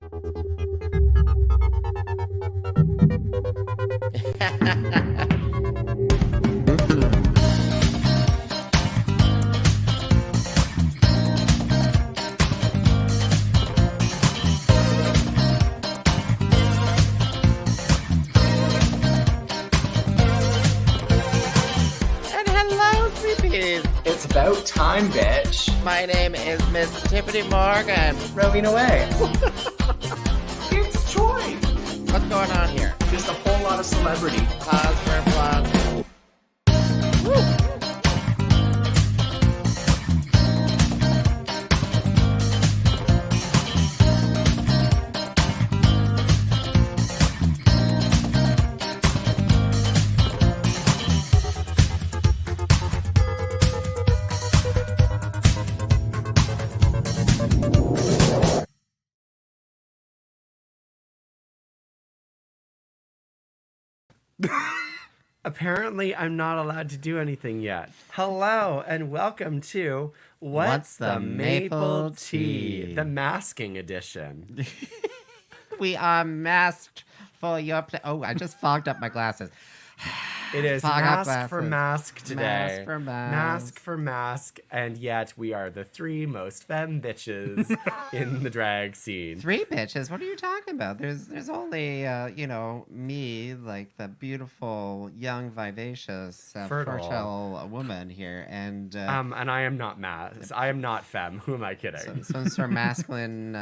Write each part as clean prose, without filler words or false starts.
It's about time, bitch. My name is Miss Tyffanie Morgan. Rowena Whey. It's Troy. What's going on here? Just a whole lot of celebrity. Pause for applause. Apparently, I'm not allowed to do anything yet. Hello, and welcome to What's the Maple Tea? The masking edition. We are masked for your Oh, I just fogged up my glasses. It is Fog up mask for glasses. mask today. Mask for mask. Mask for mask, and yet we are the three most femme bitches in the drag scene. Three bitches? What are you talking about? There's only, me, like the beautiful, young, vivacious, fertile woman here. And I am not I am not femme. Who am I kidding? some sort of masculine,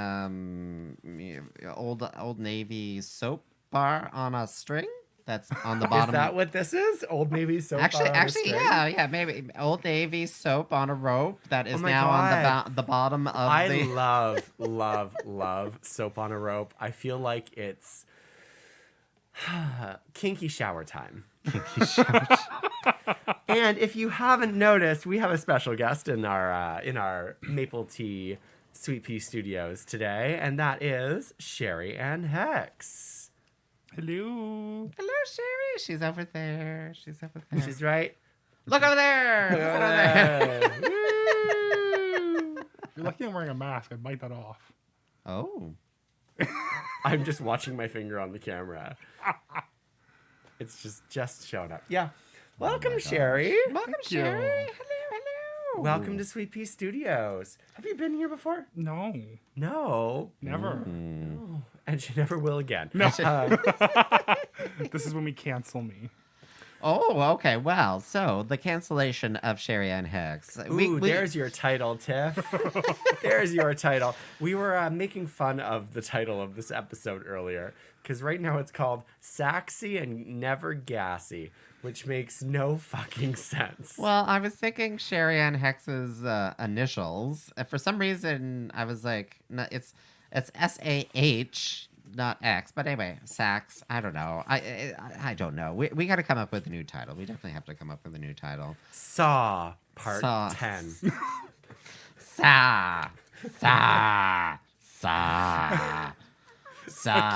old Navy soap bar on a string. That's on the bottom. Is that what this is? Old Navy soap? Actually, yeah, maybe Old Navy soap on a rope that is now on the bottom of I love soap on a rope. I feel like it's kinky shower time. Kinky shower. And if you haven't noticed, we have a special guest in our Maple Tea Sweet Pea Studios today, and that is Anne Hex. Hello. Hello, Sherry. She's over there. She's right. Look over there. Look over there. You're lucky I'm wearing a mask. I'd bite that off. Oh. I'm just watching my finger on the camera. It's just showing up. Yeah. Welcome, Sherry. Welcome, Sherry. Hello. Welcome to Sweet Pea Studios. Have you been here before? No. No. Never. No. And she never will again. No. This is when we cancel me. Oh, okay. Well, so the cancellation of Anne Hex. Ooh, there's your title, Tiff. There's your title. We were making fun of the title of this episode earlier because right now it's called Saxy and Never Gassy, which makes no fucking sense. Well, I was thinking Anne Hex's initials. For some reason, I was like, no, it's S-A-H, not X. But anyway, Sax. I don't know. I don't know. We got to come up with a new title. We definitely have to come up with a new title. Saw Part 10. Sa. I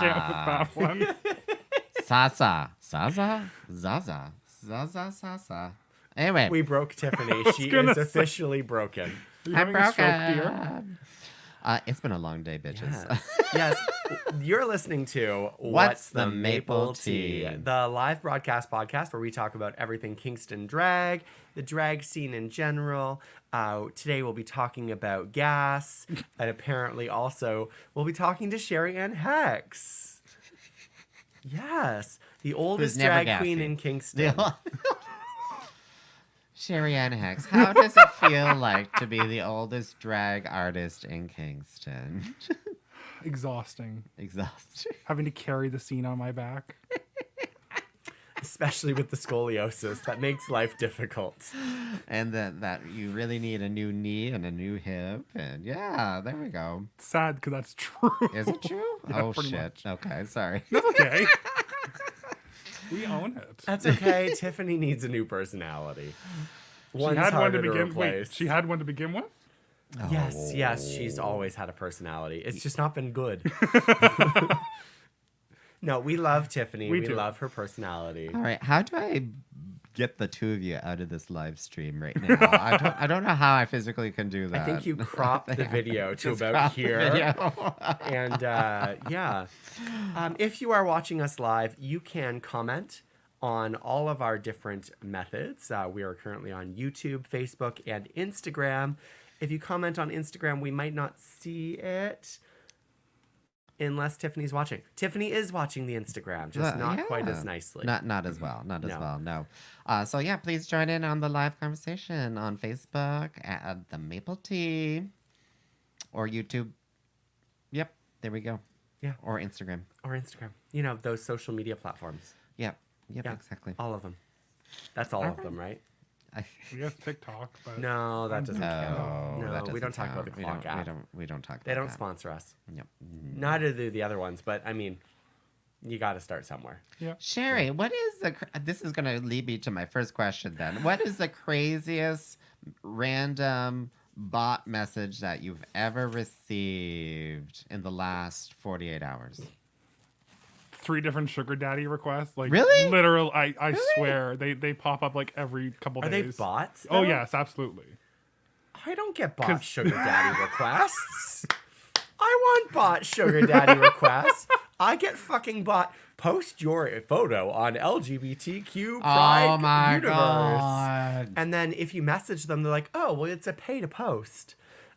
can't with that one. Sasa. Zaza. Sasa. Anyway. We broke Tyffanie. She is officially broken. I'm broken. Dear? It's been a long day, bitches. Yes. You're listening to What's the Maple Tea? The live broadcast podcast where we talk about everything Kingston drag, the drag scene in general. Today we'll be talking about gas, and apparently also we'll be talking to Anne Hex. Yes, the oldest drag queen in Kingston. Anne Hex, how does it feel like to be the oldest drag artist in Kingston? Exhausting. Exhausting. Having to carry the scene on my back. Especially with the scoliosis. That makes life difficult. And that you really need a new knee and a new hip. And yeah, there we go. Sad because that's true. Is it true? Yeah, oh, pretty shit. much. Okay, sorry. That's okay. We own it. That's okay. Tyffanie needs a new personality. One's harder to replace. She had one to begin with? Oh. Yes, she's always had a personality. It's just not been good. No, we love Tyffanie. We do. love her personality. All right, how do I get the two of you out of this live stream right now. I don't know how I physically can do that. I think you cropped the video to Just about crop the here. video. And yeah, if you are watching us live, you can comment on all of our different methods. We are currently on YouTube, Facebook, and Instagram. If you comment on Instagram, we might not see it unless Tyffanie's watching. Tyffanie is watching the Instagram, just not quite as nicely. Not as well. Not as well. No. So yeah, please join in on the live conversation on Facebook at the Maple Tea or YouTube. Yep, there we go. Yeah. Or Instagram. Or Instagram. You know, those social media platforms. Yep. Yep. Yeah. All All of them. That's all of them, right? We have TikTok, but No, that doesn't count. No, that No, we don't doesn't talk about the count. clock app. We don't talk about They don't that. sponsor us. Yep. Neither do the other ones, but I mean, you got to start somewhere. Sherry, what is this is going to lead me to my first question then. What is the craziest random bot message that you've ever received in the last 48 hours? 3 different sugar daddy requests. Like Really? Literal, I swear they pop up like every couple Are they days. bots? Oh though? yes, absolutely. I don't get bot sugar daddy requests. I want bot sugar daddy requests. I get fucking bot. Post your photo on LGBTQ Pride Oh my Universe. god. And then if you message them, they're like, oh, well, it's a pay to post.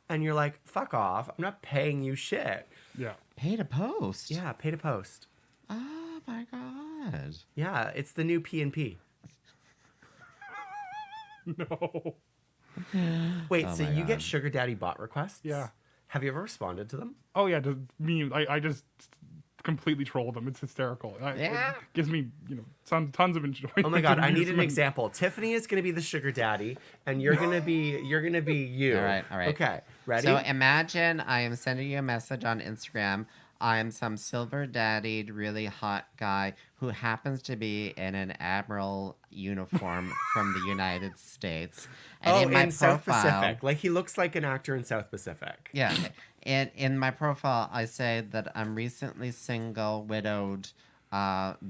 And you're like, fuck off. I'm not paying you shit. Yeah. Pay to post. Yeah, pay to post. Oh my god. Yeah, it's the new P&P. No. Wait, Oh so my you get God. sugar daddy bot requests? Yeah. Have you ever responded to them? Oh yeah, just me. I just completely troll them. It's hysterical. Yeah. It gives me tons of enjoyment. Oh my god, and I need an amusement. example. Tyffanie is gonna be the sugar daddy, and you're gonna be you. All right. Okay, ready? So imagine I am sending you a message on Instagram. I'm some silver daddied, really hot guy who happens to be in an admiral uniform from the United States. And in South Pacific. Like he looks like an actor in South Pacific. Yeah. And in my profile, I say that I'm recently single, widowed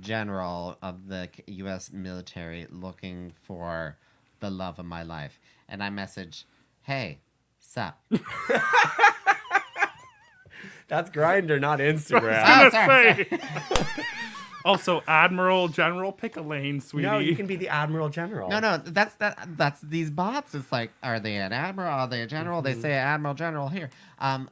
general of the U.S. military looking for the love of my life. And I message, hey, sup? That's Grindr, not Instagram. Oh, Gonna sorry. say. Also, Admiral General, pick a lane, sweetie. No, you can be the Admiral General. No, that's these bots. It's like, are they an admiral? Are they a general? They say Admiral General here.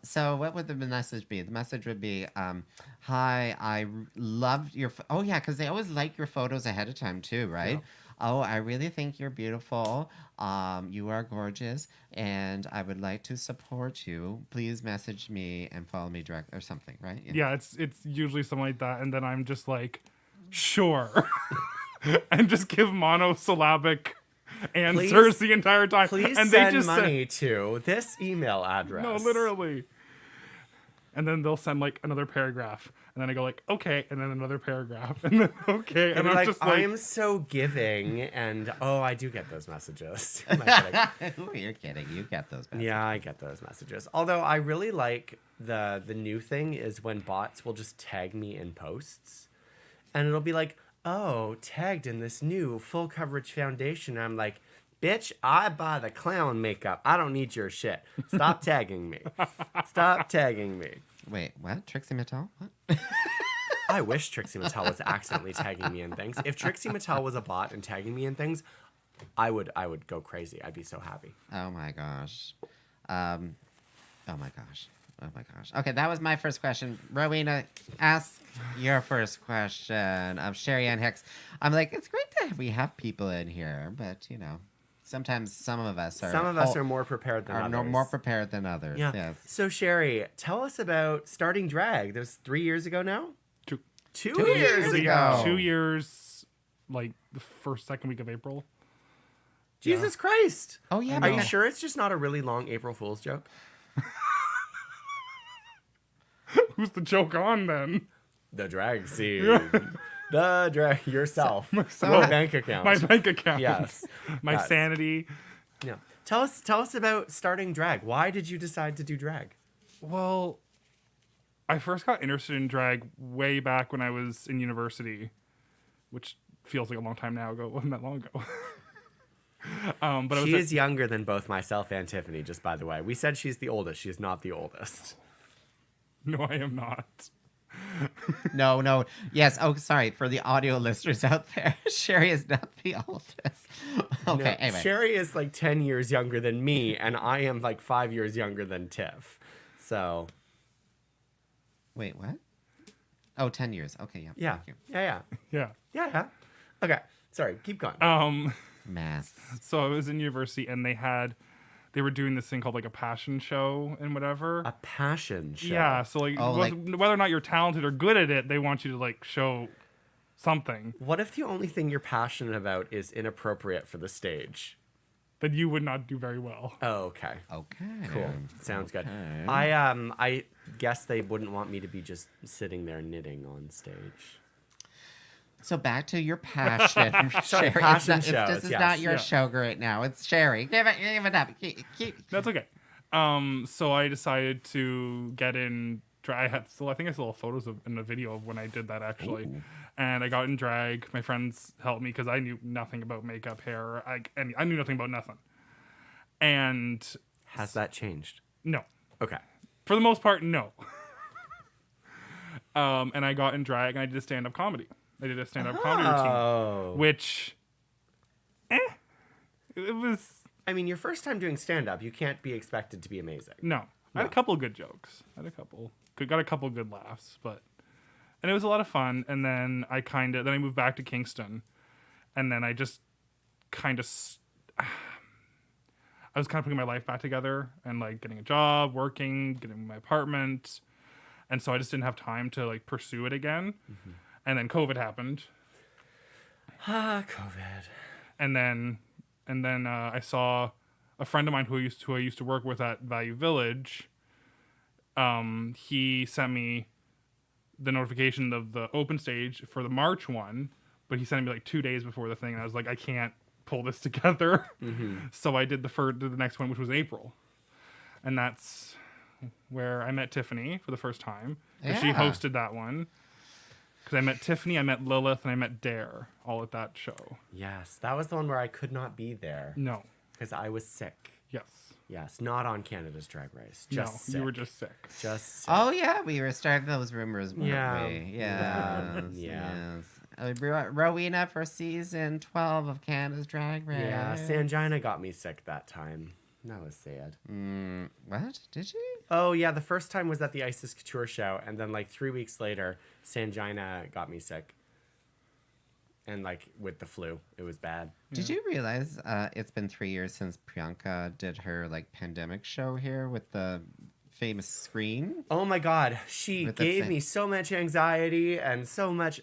So what would the message be? The message would be, hi, I loved your, oh yeah, because they always like your photos ahead of time too, right? Yeah. Oh, I really think you're beautiful. You are gorgeous, and I would like to support you. Please message me and follow me direct or something, right? Yeah, it's usually something like that, and then I'm just like, sure, and just give monosyllabic answers the entire time. Please and send they just money to this email address. No, literally. And then they'll send like another paragraph, and then I go like, okay, and then another paragraph, and then okay, and I'm like, just like, I'm so giving, and oh, I do get those messages. Am I kidding? You're kidding. You get those messages. Yeah, I get those messages. Although I really like the new thing is when bots will just tag me in posts, and it'll be like, oh, tagged in this new full coverage foundation. And I'm like, bitch, I buy the clown makeup. I don't need your shit. Stop tagging me. Stop tagging me. Wait, what? Trixie Mattel? What? I wish Trixie Mattel was accidentally tagging me in things. If Trixie Mattel was a bot and tagging me in things, I would go crazy. I'd be so happy. Oh my gosh. Oh my gosh. Oh my gosh. Okay, that was my first question. Rowena, ask your first question of Sherry Anne Hex. I'm like, it's great that we have people in here, but you know, sometimes some of us are more prepared than others. more prepared than others. Yeah. Yes. So Sherry, tell us about starting drag. That was 3 years ago now. 2 2 years years ago. ago. 2 years, like the second week of April. Jesus Christ. Oh yeah. Are but you sure it's just not a really long April Fool's joke? Who's the joke on then? The drag scene. The drag yourself. My bank account. My bank account. Yes. My Yes. sanity. Yeah. Tell us about starting drag. Why did you decide to do drag? Well, I first got interested in drag way back when I was in university, which feels like a long time now ago. It wasn't that long ago. But She is younger than both myself and Tyffanie, just by the way. We said she's the oldest. She is not the oldest. No, I am not. No. Yes. Oh, sorry. For the audio listeners out there, Sherry is not the oldest. Okay, No, anyway. Sherry is like 10 years younger than me, and I am like 5 years younger than Tiff. So, Wait, what? Oh, 10 years. Okay, yeah. yeah. Thank you. Yeah. Okay. Sorry, keep going. Math. So I was in university and they were doing this thing called like a passion show and whatever. A passion show. Yeah, so like, Oh, whether or not you're talented or good at it, they want you to like show something What if the only thing you're passionate about is inappropriate for the stage? that you would not do very well. Oh, okay. Okay. Cool. Sounds good. Okay. I guess they wouldn't want me to be just sitting there knitting on stage. So back to your passion. Sorry, Sherry. passion this shows, is yes. not your Yeah. show right now. It's Sherry. Give it up. That's okay. So I decided to get in drag. I think I still have photos and a video of when I did that actually. Ooh. And I got in drag. My friends helped me because I knew nothing about makeup, hair. I knew nothing about nothing. And Has that changed? no, Okay. for the most part, no. And I got in drag and I did a stand-up comedy. I did a stand-up comedy routine, Oh. which, it was I mean, your first time doing stand-up, you can't be expected to be amazing. no. I had a couple of good jokes. Got a couple of good laughs, and it was a lot of fun. And then then I moved back to Kingston, and then I just kind of. I was kind of putting my life back together and like getting a job, working, getting my apartment. And so I just didn't have time to like pursue it again. Mm-hmm. And then COVID happened. COVID. And then I saw a friend of mine who I used to work with at Value Village. He sent me the notification of the open stage for the March one, but he sent it me like 2 days before the thing. And I was like, I can't pull this together. Mm-hmm. So I did the next one, which was April. And that's where I met Tyffanie for the first time. 'Cause She Yeah. hosted that one. Because I met Tyffanie, I met Lilith, and I met Dare all at that show. Yes, that was the one where I could not be there No. because I was sick. Yes. Yes, not on Canada's Drag Race. Just No, sick. you were just sick. Just sick. Oh yeah, we were starting those rumors. weren't Yeah. we? Yes. Yeah. Yes. Rowena for season 12 of Canada's Drag Race. Yeah, Sangina got me sick that time. That was sad. What? Did she? Oh, yeah, the first time was at the Isis Couture show, and then, like, 3 weeks later, Sangina got me sick. And, like, with the flu. It was bad. Did you realize it's been 3 years since Priyanka did her, like, pandemic show here with the famous screen? Oh, my God. She With the gave thing. me so much anxiety and so much...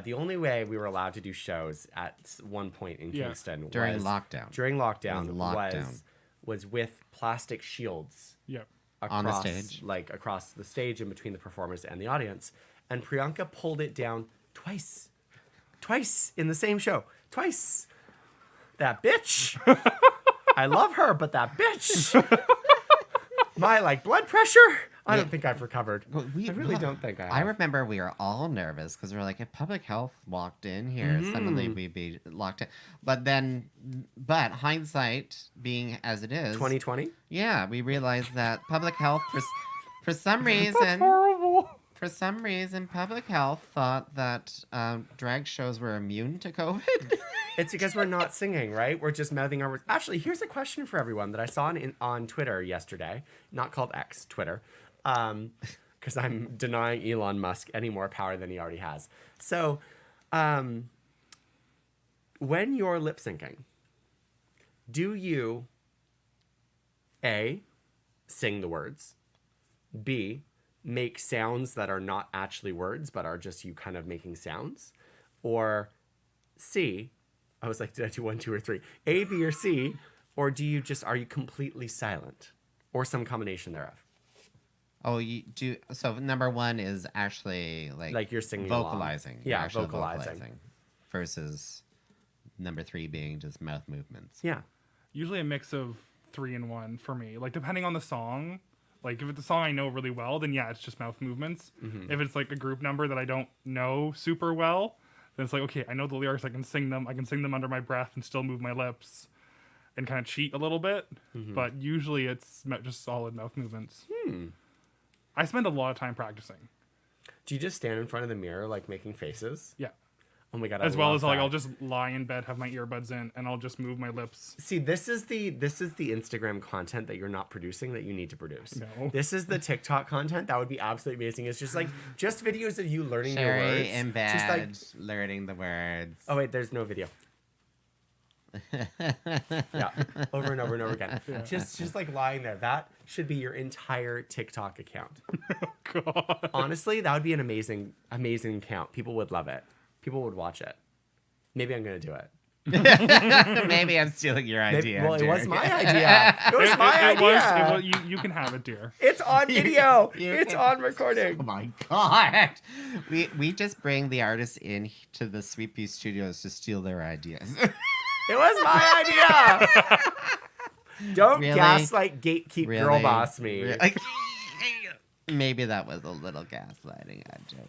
the only way we were allowed to do shows at one point in Yeah. Kingston During was... lockdown. During lockdown. It was lockdown. Was with plastic shields. Yep. On the Across, stage. like across the stage and between the performers and the audience. And Priyanka pulled it down twice in the same show. Twice. That bitch. I love her, but that bitch. My like blood pressure. I don't think I've recovered. Well, I really don't think I have. I remember we were all nervous because we were like, if public health walked in here, suddenly we'd be locked in. But hindsight being as it is, 2020. yeah, we realized that public health, for some reason, That's horrible. for some reason, public health thought that drag shows were immune to COVID. It's because we're not singing, right? We're just mouthing our words. Actually, here's a question for everyone that I saw on Twitter yesterday. Not called X, Twitter. Because I'm denying Elon Musk any more power than he already has. So, when you're lip syncing, do you A, sing the words, B, make sounds that are not actually words but are just you kind of making sounds, or C, I was like, did I do 1, 2, or 3? A, B, or C, or are you completely silent, or some combination thereof? Oh, you do. So number one is actually like Like you're singing along. vocalizing. Yeah, You're actually vocalizing. versus number 3 being just mouth movements. Yeah. Usually a mix of 3 and 1 for me. Like depending on the song. Like if it's a song I know really well, then yeah, it's just mouth movements. If it's like a group number that I don't know super well, then it's like, okay, I know the lyrics, I can sing them. I can sing them under my breath and still move my lips and kind of cheat a little bit. But usually it's just solid mouth movements. I spend a lot of time practicing. Do you just stand in front of the mirror, like making faces? Yeah. Oh my God. As well as like that. I'll just lie in bed, have my earbuds in, and I'll just move my lips. See, this is the Instagram content that you're not producing that you need to produce. No. This is the TikTok content that would be absolutely amazing. It's just like videos of you learning your words. Sherry in bed, Just like, learning the words. oh wait, there's no video. Yeah, over and over and over again. Just like lying there. That should be your entire TikTok account. God. Honestly, that would be an amazing account. People would love it. People would watch it. Maybe I'm gonna do it. Maybe I'm stealing your idea. Well, it dear. was my idea. It was my idea. You can have it, dear. It's on video. You It's can- on recording. Oh my God. We just bring the artists in to the Sweet Pea Studios to steal their ideas. It was my idea. Don't Really? gaslight, gatekeep, girl Really? boss me. Maybe that was a little gaslighting. I don't know.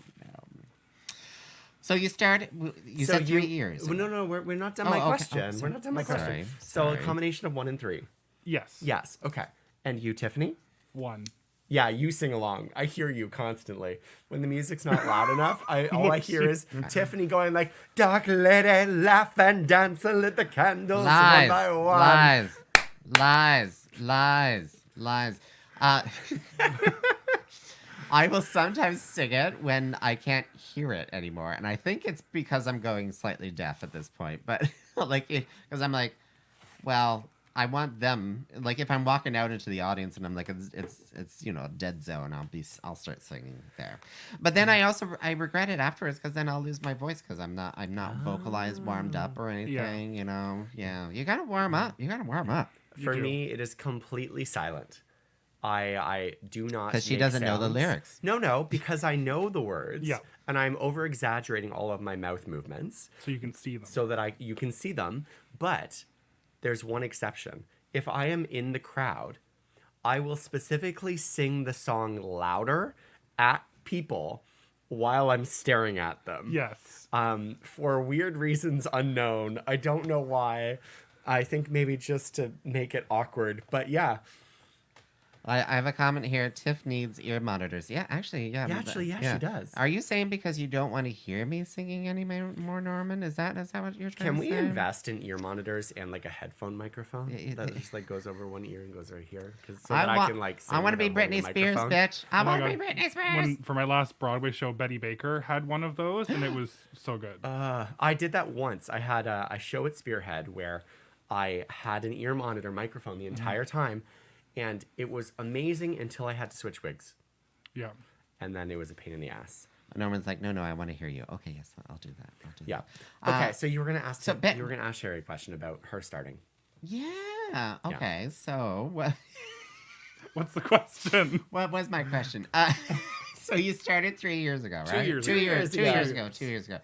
So you started. You said 3 years. No, we're not done Oh, my okay. question. Oh, We're sorry. not done my Sorry. question. So a Sorry. combination of 1 and 3. Yes. Yes. Okay. And you, Tyffanie? 1. Yeah, you sing along. I hear you constantly. When the music's not loud enough, all I hear is Tyffanie going like, "Dark lady, laugh and dance and lit the candles Lies, one by one." lies. I will sometimes sing it when I can't hear it anymore, and I think it's because I'm going slightly deaf at this point. But like, because I'm like, well, I want them. Like, if I'm walking out into the audience and I'm like, it's a dead zone, I'll start singing there. But then I regret it afterwards because then I'll lose my voice because I'm not vocalized, warmed up or anything. Yeah, you gotta warm up. For do. me, it is completely silent. I do not. Because she make doesn't know the sounds. lyrics. No, because I know the words. Yeah. And I'm over exaggerating all of my mouth movements So you can see them. so that you can see them. But there's one exception. If I am in the crowd, I will specifically sing the song louder at people while I'm staring at them. Yes. For weird reasons unknown. I don't know why. I think maybe just to make it awkward. But yeah. I have a comment here. Tiff needs ear monitors. Yeah, actually, yeah. She does. Are you saying because you don't want to hear me singing any more, Norman? Is that what you're trying Can to we say? invest in ear monitors and like a headphone microphone that just like goes over one ear and goes right here? So that I can like. I want to be Britney Spears, bitch. I want to be Britney Spears. For my last Broadway show, Betty Baker had one of those, and it was so good. I did that once. I had a show at Spearhead where I had an ear monitor microphone the entire time, and it was amazing until I had to switch wigs, Yeah. and then it was a pain in the ass. Norman's like, no, I want to hear you. Okay, yes, I'll do that. Yeah. that. Okay, so you were gonna ask. so You were gonna ask Sherry a question about her starting. Yeah. Okay. So What's the question? what was my question? So you started 3 years ago, right? 2 years Two ago. years. 2 ago. years ago. 2 years ago.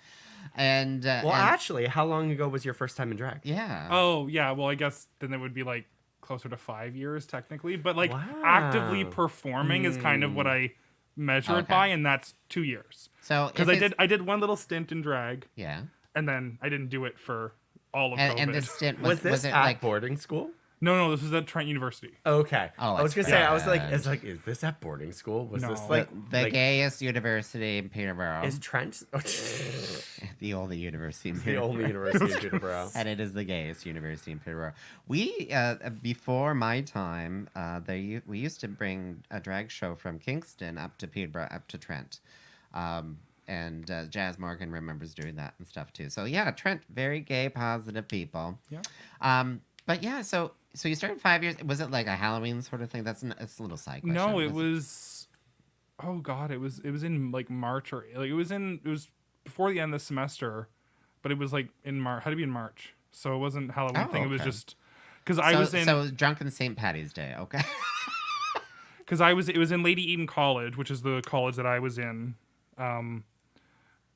And Well, actually, how long ago was your first time in drag? yeah. Oh, yeah. Well, I guess then it would be like closer to 5 years technically. But like Wow. actively performing is kind of what I measure it Okay. by, and that's 2 years. So Because if I did one little stint in drag, Yeah. and then I didn't do it for all of And, COVID. and this stint Was this it at like boarding school? No, this was at Trent University. Okay. Oh, I was gonna that's say, I was bad. like, is this at boarding school? Was No. this like the like, gayest university in Peterborough? Is Trent The only university in the Peterborough. only university in Peterborough? And it is the gayest university in Peterborough. We, before my time, we used to bring a drag show from Kingston up to Peterborough, up to Trent. And Jazz Morgan remembers doing that and stuff too. So yeah, Trent, very gay, positive people. Yeah. But yeah, so you started 5 years. Was it like a Halloween sort of thing? It's a little side question. No, it was. Oh God, it was in like March or like it was before the end of the semester, but it was like in March. Had to be in March, so it wasn't Halloween Oh, thing. It was okay. just because I was in. So drunken St. Patty's Day. Okay. Because it was in Lady Eden College, which is the college that I was in,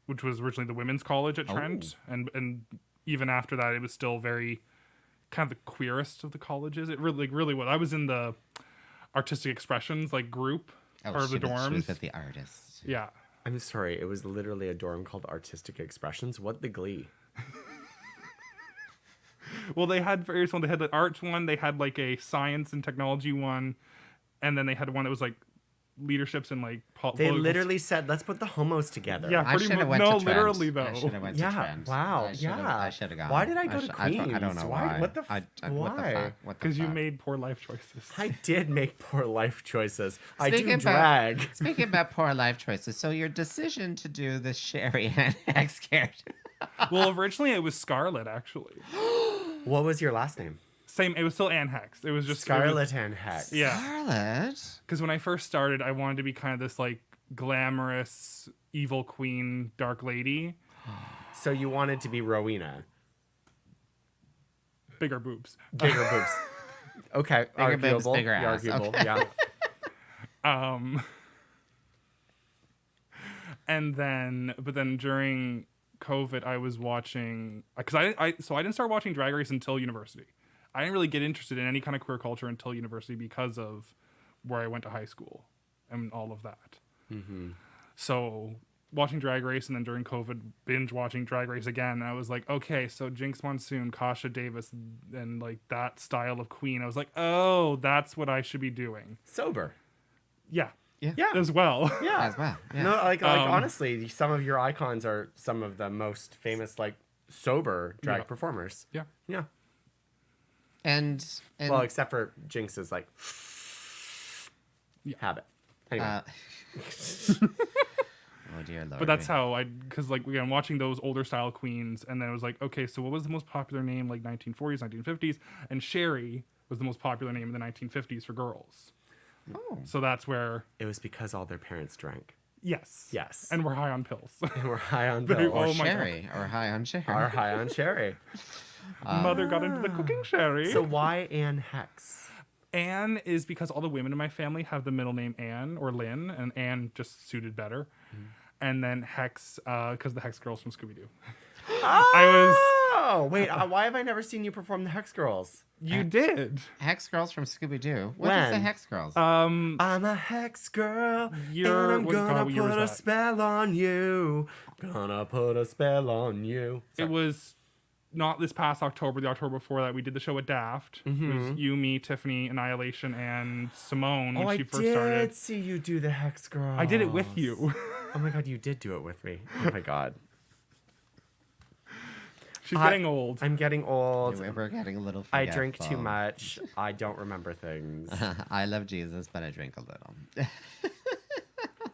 which was originally the women's college at Trent, and even after that, it was still very kind of the queerest of the colleges. It really was. I was in the artistic expressions like group part of the She was dorms. with the artists. Yeah, I'm sorry. It was literally a dorm called Artistic Expressions. What the glee? Well, they had various ones. They had the arts one. They had like a science and technology one, and then they had one that was like leaderships and like They literally said, let's put the homos together. Yeah, I pretty should have much. went No, to Trent. literally though. I should have went to Yeah. Trent. Wow. I should have, Yeah. I should have gone. Why did I go to I don't Queens? know Why? why. What the What the why? fuck? What the Because you fuck? made poor life choices. I did make poor life choices. I Speaking do about- drag. Speaking about poor life choices, so your decision to do the Sherry Anne Hex character. Well, originally it was Scarlet, actually. What was your last name? Same. It was still Anne Hex. It was just Scarlet Anne Hex. Yeah. Scarlet? Because when I first started, I wanted to be kind of this like glamorous evil queen, dark lady, So you wanted to be Rowena. bigger boobs. Bigger boobs. Okay. Bigger boobs, arguable. bigger ass. Arguable. Okay. Yeah. And then, but then during COVID, I was watching because I didn't start watching Drag Race until university. I didn't really get interested in any kind of queer culture until university because of where I went to high school and all of that. Mm-hmm. So watching Drag Race and then during COVID, binge watching Drag Race again. And I was like, okay, so Jinx Monsoon, Kasha Davis, and like that style of queen. I was like, oh, that's what I should be doing. Sober. Yeah, Yeah. as well. Yeah. As well. Yeah. No, like honestly, some of your icons are some of the most famous like sober drag Yeah. performers. Yeah. Yeah. And Well, except for Jinx's like habit. Anyway. Oh dear Lord. But that's how because like again, watching those older style queens, and then it was like, okay, so what was the most popular name like 1940s, 1950s? And Sherry was the most popular name in the 1950s for girls. Oh. So that's where, It was because all their parents drank. yes. Yes. And we're high on pills. And we're high on Very- pills. Or oh my Sherry. Or high on Sherry. Are high on Sherry. Mother got into the cooking Sherry. So why Anne Hex? Anne is because all the women in my family have the middle name Anne or Lynn, and Anne just suited better. And then Hex, because the Hex Girls from Scooby-Doo. Oh, wait. Why have I never seen you perform the Hex Girls? You did. Hex Girls from Scooby-Doo. What is the When? Hex Girls? I'm a Hex girl, You're- and I'm what- gonna God, what year was put a that? spell on you. Gonna put a spell on you. It was not this past October, the October before that. We did the show at Daft. It was you, me, Tyffanie, Annihilation, and Simone when Oh, I she first did started. see you do the Hex Girls. I did it with you. Oh my god, you did do it with me. Oh my god. She's getting old. I'm getting old. We're getting a little I drink too forgetful. much. I don't remember things. I love Jesus, but I drink a little.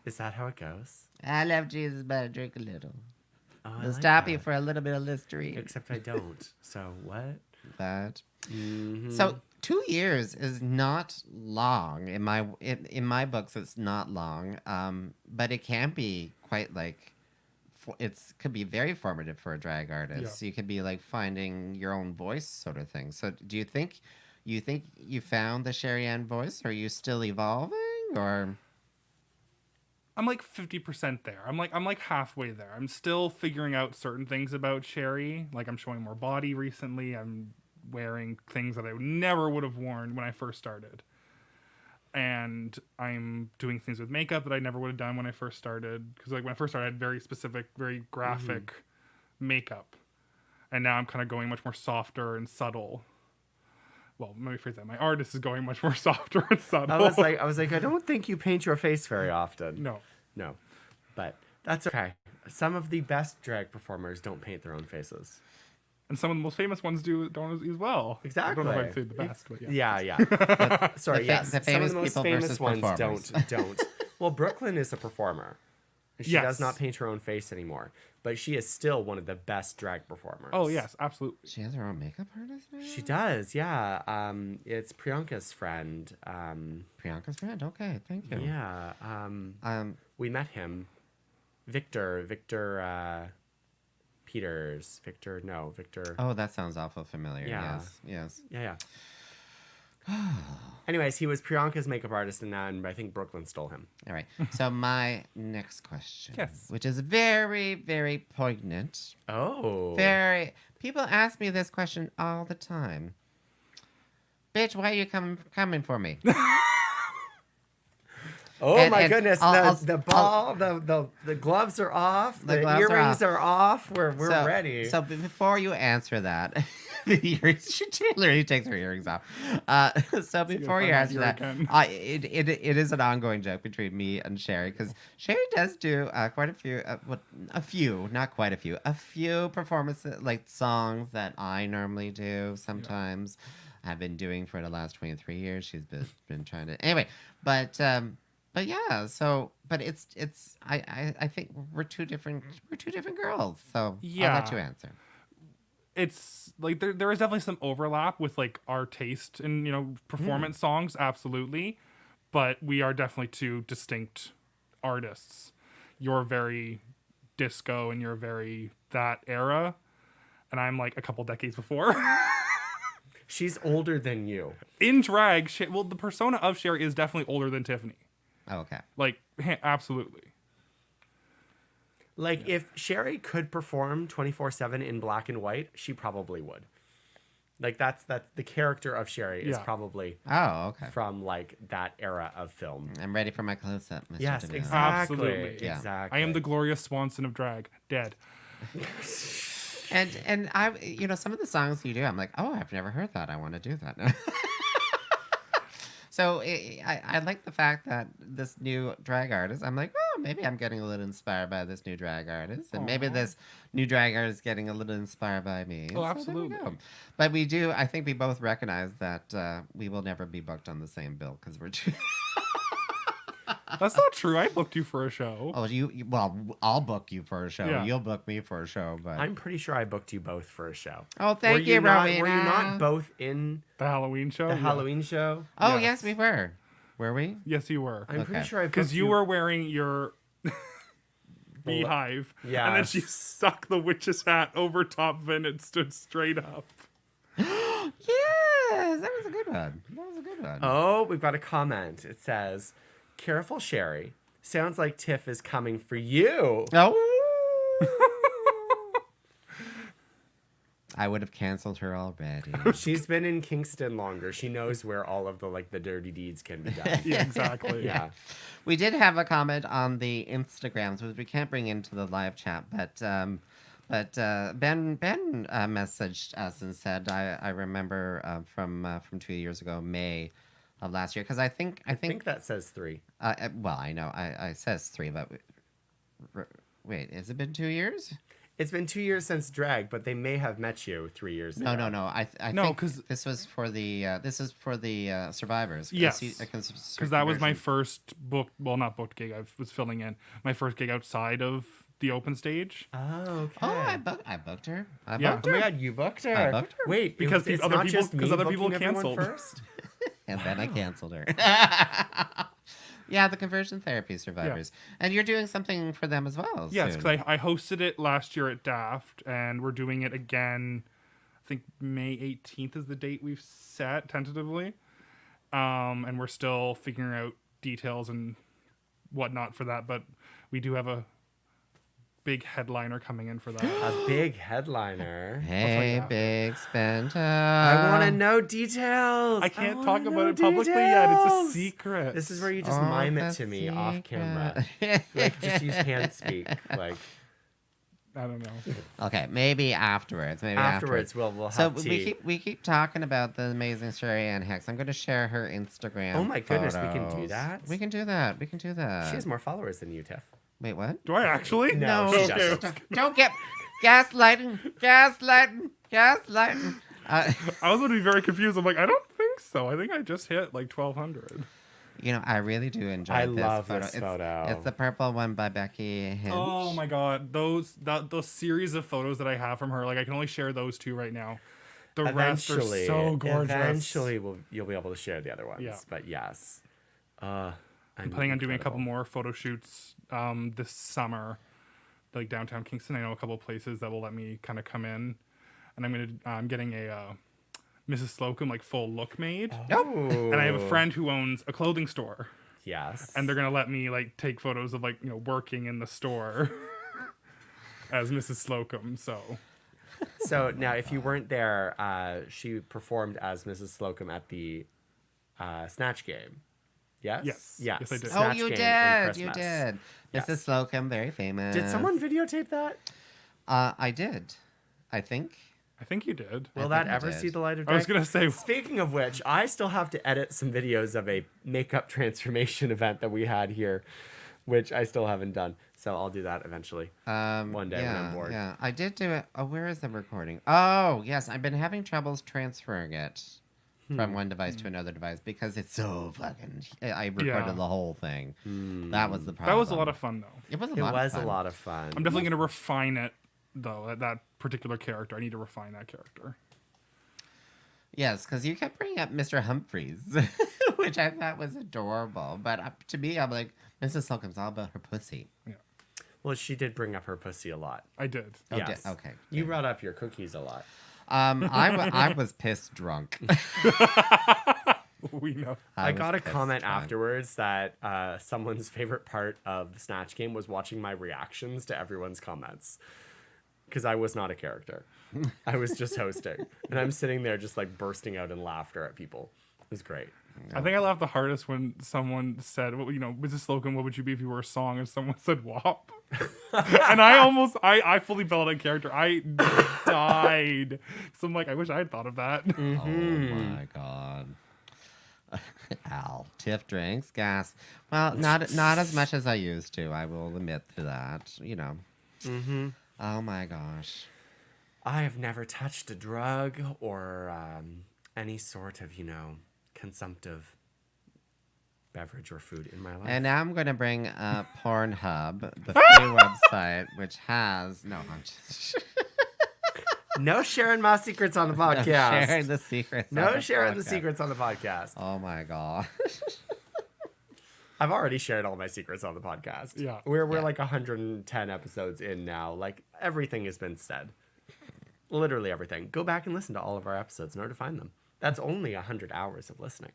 Is that how it goes? I love Jesus, but I drink a little. Oh, I We'll like stop you that. for a little bit of Listerine. Except I don't. So what? That. Mm-hmm. So 2 years is not long in my books. It's not long, but it can be quite like could be very formative for a drag artist. Yeah. You could be like finding your own voice, sort of thing. So do you think you found the Sherry Ann voice? Or are you still evolving, or? I'm like 50% there. I'm like halfway there. I'm still figuring out certain things about Sherry. Like I'm showing more body recently. I'm wearing things that I never would have worn when I first started. And I'm doing things with makeup that I never would have done when I first started. Because like when I first started, I had very specific, very graphic makeup. And now I'm kind of going much more softer and subtle. Well, let me phrase that. My artist is going much more softer and subtle. I was like, I don't think you paint your face very often. No. But that's okay. Some of the best drag performers don't paint their own faces. And some of the most famous ones don't as well. Exactly. I don't know if I'd say the best, but yeah. Yeah. Sorry, yes. the Some of famous the most people famous versus ones performers. don't. Well, Brooklyn is a performer. She Yes. does not paint her own face anymore, but she is still one of the best drag performers. Oh, yes, absolutely. She has her own makeup artist now? She does, yeah. It's Priyanka's friend. Priyanka's friend? Okay, thank you. Yeah. We met him. Victor Peters. Victor. Oh, that sounds awful familiar. Yeah. Yes. Yeah. Anyways, he was Priyanka's makeup artist, and I think Brooklyn stole him. All right. So my next question, Yes. which is very, very poignant. Oh. Very. People ask me this question all the time. Bitch, why are you coming for me? Oh And- my and goodness! I'll- The ball, the gloves are off. The gloves are earrings off. are off. We're So- ready. So before you answer that, the earrings, she literally takes her earrings off. So before find you that answer ear that, again. it is an ongoing joke between me and Sherry because Sherry does do quite a few, not quite a few performances, like songs that I normally do sometimes. I've been doing for the last 23 years. She's been trying to anyway, but yeah. So, but it's I think we're two different girls. So I'll Yeah. let you answer. It's like there is definitely some overlap with like our taste in performance songs, absolutely, but we are definitely two distinct artists. You're very disco and you're very that era, and I'm like a couple decades before. She's older than you. In drag, the persona of Sherry is definitely older than Tyffanie. Oh, okay. Like absolutely. Like if Sherry could perform 24/7 in black and white, she probably would. Like that's the character of Sherry is Yeah. probably Oh, okay. from like that era of film. I'm ready for my close up, Mr. Yes, DeMille. exactly. Absolutely. Yeah. Exactly. I am the Gloria Swanson of drag. Dead. And I, some of the songs you do, I'm like, oh, I've never heard that. I want to do that. So I like the fact that this new drag artist, I'm like, oh, maybe I'm getting a little inspired by this new drag artist. And maybe this new drag artist is getting a little inspired by me. Oh, So there we absolutely. go. But I think we both recognize that we will never be booked on the same bill because we're too... That's not true. I booked you for a show. Oh, well, I'll book you for a show. Yeah. You'll book me for a show. But I'm pretty sure I booked you both for a show. oh, thank were you, not, Rowena. Were you not both in The Halloween show. the Yeah. Halloween show? Oh, yes, we were. Were we? Yes, you were. I'm pretty Okay. sure I booked Because you were wearing your beehive, and then Yes. she stuck the witch's hat over top of it and it stood straight up. Yes, that was a good one. Oh, we've got a comment. It says, "Careful, Sherry. Sounds like Tiff is coming for you." Oh. I would have canceled her already. She's been in Kingston longer. She knows where all of the dirty deeds can be done. Yeah, exactly. Yeah. We did have a comment on the Instagrams, which we can't bring into the live chat, but Ben messaged us and said, I remember from 2 years ago, May of last year, because I think I think that says 3. well, I know I says 3, but wait, has it been 2 years? It's been 2 years since drag, but they may have met you 3 years ago. No. I No, think 'cause- this was for the survivors. Yes, because that was my conversion. first book. Well, not booked gig. I was filling in my first gig outside of the open stage. Oh, okay. Oh, I booked her. I Yeah. booked Oh her. my god, you booked her. I booked her. Wait, Because it's other not people- just me because other people booking everyone canceled. first? And then I canceled her. Yeah, the conversion therapy survivors. And you're doing something for them as well. Yes, soon. because I hosted it last year at Daft, and we're doing it again. I think May 18th is the date we've set tentatively, and we're still figuring out details and whatnot for that. But we do have a big headliner coming in for that. A big headliner. Hey, that. big spender. I want to know details. I can't wanna talk know about it publicly yet. It's a details. secret. This is where you just Oh, mime it the to me off camera. secret. Like, just use hand speak. Like, I don't know. Okay, maybe afterwards. Maybe afterwards, we'll have So tea. we keep talking about the amazing Sherry Anne Hex. I'm going to share her Instagram. Oh my goodness, we can do photos. that? We can do that. We can do that. She has more followers than you, Tiff. Wait, what? Do I actually? No, No, she Okay. doesn't. Don't get gaslighting. I was going to be very confused. I'm like, I don't think so. I think I just hit like 1,200. I really do enjoy I this love photo. this photo. It's the purple one by Becky Hinch. Oh my god, those series of photos that I have from her, like I can only share those two right now. The rest are so gorgeous. Eventually, you'll be able to share the other ones. Yeah. But yes. I'm planning on doing a couple more photo shoots this summer, like downtown Kingston. I know a couple places that will let me kind of come in, and I'm getting a Mrs. Slocum like full look made, and I have a friend who owns a clothing store, Yes. and they're gonna let me like take photos of like working in the store as Mrs. Slocum. So now, if you weren't there, she performed as Mrs. Slocum at the Snatch Game Yes? Yes. Yes. Yes, I did. Oh, Snatch you Game in did. You Christmas. did. Yes. Mrs. Slocum, very famous. Did someone videotape that? I did. I think. I think you did. Will think that I ever did. see the light of day? I was gonna say. Speaking of which, I still have to edit some videos of a makeup transformation event that we had here, which I still haven't done. So I'll do that eventually. One day when I'm bored. Yeah, I did do it. Oh, where is the recording? Oh, yes. I've been having troubles transferring it from one device to another device because it's so fucking. I recorded Yeah. the whole thing. That was the problem. That was a lot of fun, though. It was a It lot was of a fun. lot of fun. I'm definitely gonna refine it, though. That particular character, I need to refine that character. Yes, because you kept bringing up Mr. Humphreys, which I thought was adorable. But to me, I'm like, Mrs. Slocum's all about her pussy. Well, she did bring up her pussy a lot. I did. Oh, Yes. okay. You brought up your cookies a lot. I was pissed drunk. We know. I was got a pissed comment drunk. afterwards that someone's favorite part of the Snatch Game was watching my reactions to everyone's comments. Because I was not a character. I was just hosting. And I'm sitting there just like bursting out in laughter at people. It was great. I think I laughed the hardest when someone said, well, Mrs. Slocum, what would you be if you were a song? And someone said WAP. And I fully fell out of character. I died. So I'm like, I wish I had thought of that. Oh my god. Al, Tiff drinks gas. Well, not as much as I used to. I will admit to that. Oh my gosh. I have never touched a drug or any sort of, consumptive beverage or food in my life. And now I'm going to bring up Pornhub, the free website, which has I'm just No sharing my secrets on the podcast. sharing the secrets. on No the sharing the podcast. secrets on the podcast. Oh my god. I've already shared all my secrets on the podcast. Yeah. We're like 110 episodes in now. Like everything has been said. Literally everything. Go back and listen to all of our episodes in order to find them. That's only 100 hours of listening.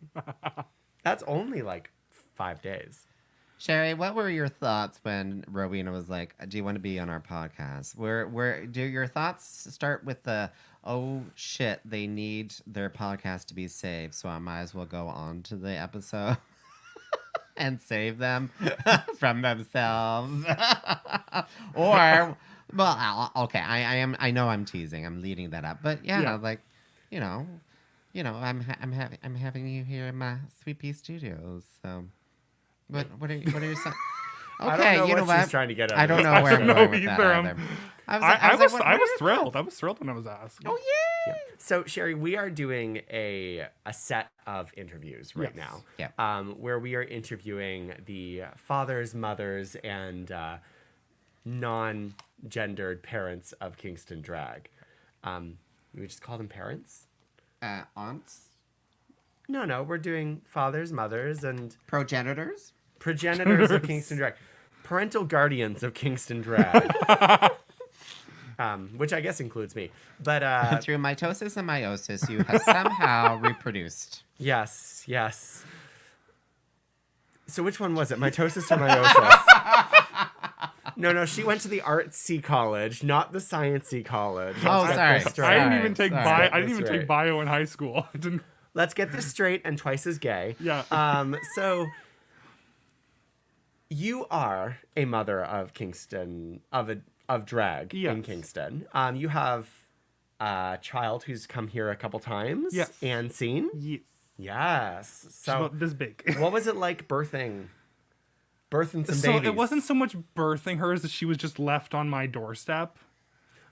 That's only like 5 days. Sherry, what were your thoughts when Rowena was like, "Do you want to be on our podcast?" Where do your thoughts start with the, "Oh shit, they need their podcast to be saved, so I might as well go on to the episode and save them from themselves," or, well, okay, I know I'm teasing, I'm leading that up, but yeah. Like, I'm having you here in my Sweet Pea Studios, so. What are your son? Okay, I don't know you know what she's what? trying to get at. I don't know I where I'm don't know going with that either. either. I like, what was are your thrilled. thoughts? I was thrilled when I was asked. Oh yeah. So Sherry, we are doing a set of interviews right Yes. now. Yeah. Where we are interviewing the fathers, mothers, and non-gendered parents of Kingston Drag. We just call them parents? Aunts, No, we're doing fathers, mothers, and progenitors. progenitors of Kingston Drag. Parental guardians of Kingston Drag. Which I guess includes me. But Through mitosis and meiosis, you have somehow reproduced. yes. So which one was it? Mitosis or meiosis? No, she went to the artsy college, not the sciencey college. Oh, Let's get sorry. this straight. I didn't even take Sorry. bio. I didn't even That's take right. bio in high school. I didn't. Let's get this straight and twice as gay. Yeah. So you are a mother of Kingston of drag in Yes. Kingston. You have a child who's come here a couple times. Yes. And seen. Yes. Yes. She's So about this big. what was it like birthing some So babies? it wasn't so much birthing her as that she was just left on my doorstep.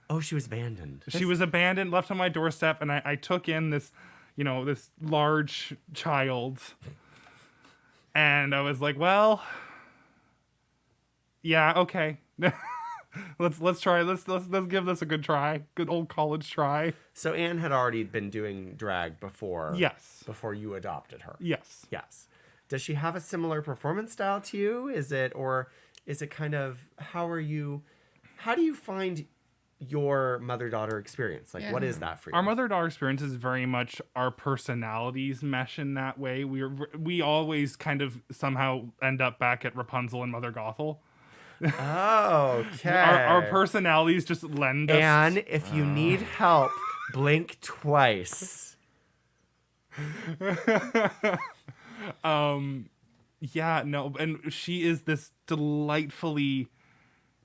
Oh, she was abandoned. She was abandoned, left on my doorstep, and I took in this, this large child. And I was like, well, yeah, okay. let's try. Let's give this a good try. Good old college try. So Anne had already been doing drag before. Yes. Before you adopted her. Yes. Yes. Does she have a similar performance style to you? Is it kind of, how do you find your mother-daughter experience? Like, what is that for you? Our mother-daughter experience is very much our personalities mesh in that way. We always kind of somehow end up back at Rapunzel and Mother Gothel. Oh, okay. Our personalities just lend us. Anne, if you need help, blink twice. Yeah, no, and she is this delightfully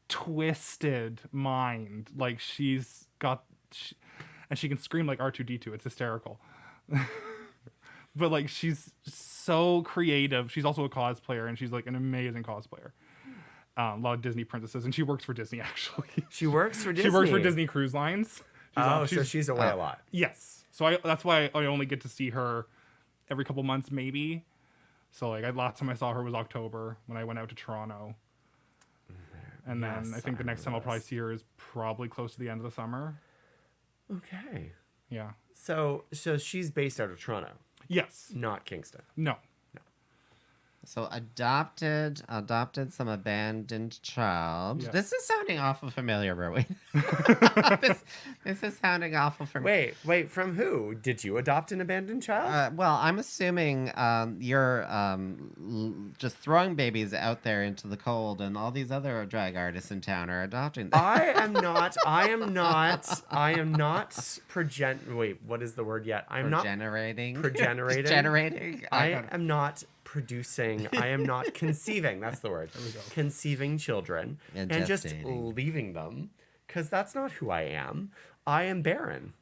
twisted mind. Like and she can scream like R2D2. It's hysterical. But like she's so creative. She's also a cosplayer, and she's like an amazing cosplayer. A lot of Disney princesses, and she works for Disney actually. She works for Disney. She works for Disney Cruise Lines. So she's away a lot. Yes. So that's why I only get to see her every couple months, maybe. So like last time I saw her was October when I went out to Toronto. And then I think the next time I'll probably see her is probably close to the end of the summer. Okay. Yeah. So she's based out of Toronto, Yes. not Kingston. No. So adopted some abandoned child. Yeah. This is sounding awful familiar, Rowena. this is sounding awful familiar. Wait, from who? Did you adopt an abandoned child? Well, I'm assuming you're just throwing babies out there into the cold, and all these other drag artists in town are adopting them. I am not. Wait, what is the word yet? Generating. Progenerating. Generating. I am not producing. I am not conceiving. That's the word. There we go. Conceiving children And just gestating. leaving them, because that's not who I am. I am barren.